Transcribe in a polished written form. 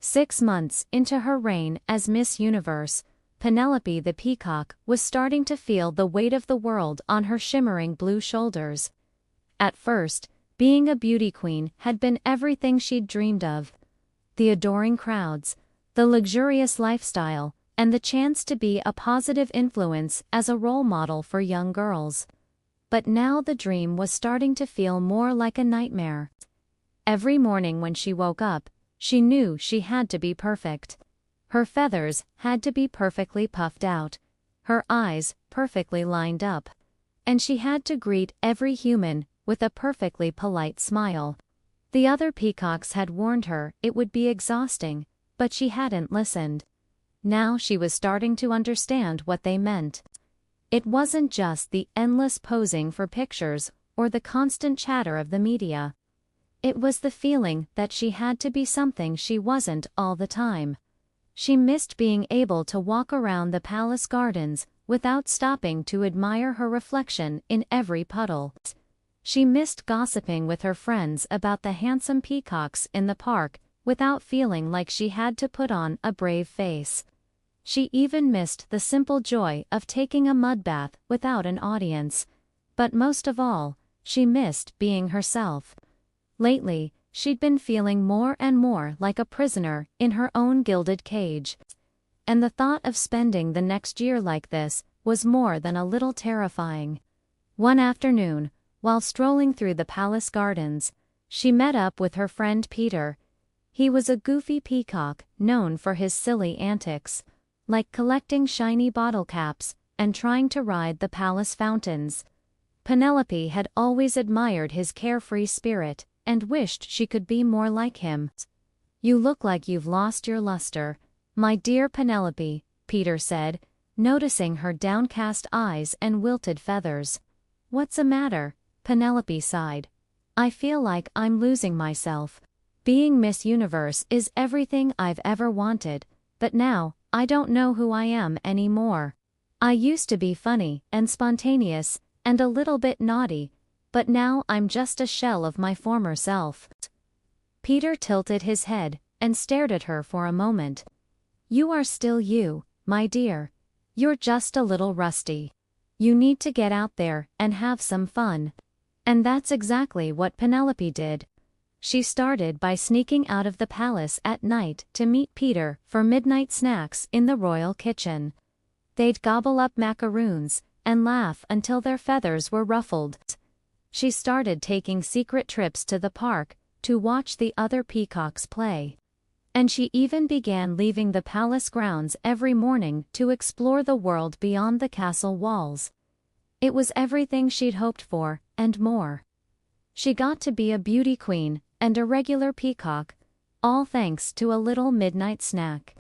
6 months into her reign as Miss Universe, Penelope the peacock was starting to feel the weight of the world on her shimmering blue shoulders. At first, being a beauty queen had been everything she'd dreamed of. The adoring crowds, the luxurious lifestyle, and the chance to be a positive influence as a role model for young girls. But now the dream was starting to feel more like a nightmare. Every morning when she woke up, she knew she had to be perfect. Her feathers had to be perfectly puffed out, her eyes perfectly lined up, and she had to greet every human with a perfectly polite smile. The other peacocks had warned her it would be exhausting, but she hadn't listened. Now she was starting to understand what they meant. It wasn't just the endless posing for pictures or the constant chatter of the media. It was the feeling that she had to be something she wasn't all the time. She missed being able to walk around the palace gardens without stopping to admire her reflection in every puddle. She missed gossiping with her friends about the handsome peacocks in the park without feeling like she had to put on a brave face. She even missed the simple joy of taking a mud bath without an audience. But most of all, she missed being herself. Lately, she'd been feeling more and more like a prisoner in her own gilded cage. And the thought of spending the next year like this was more than a little terrifying. One afternoon, while strolling through the palace gardens, she met up with her friend Peter. He was a goofy peacock known for his silly antics, like collecting shiny bottle caps and trying to ride the palace fountains. Penelope had always admired his carefree spirit and wished she could be more like him. "You look like you've lost your luster, my dear Penelope," Peter said, noticing her downcast eyes and wilted feathers. "What's the matter?" Penelope sighed. "I feel like I'm losing myself. Being Miss Universe is everything I've ever wanted, but now, I don't know who I am anymore. I used to be funny and spontaneous and a little bit naughty, but now I'm just a shell of my former self." Peter tilted his head and stared at her for a moment. "You are still you, my dear. You're just a little rusty. You need to get out there and have some fun." And that's exactly what Penelope did. She started by sneaking out of the palace at night to meet Peter for midnight snacks in the royal kitchen. They'd gobble up macaroons and laugh until their feathers were ruffled. She started taking secret trips to the park to watch the other peacocks play. And she even began leaving the palace grounds every morning to explore the world beyond the castle walls. It was everything she'd hoped for, and more. She got to be a beauty queen and a regular peacock, all thanks to a little midnight snack.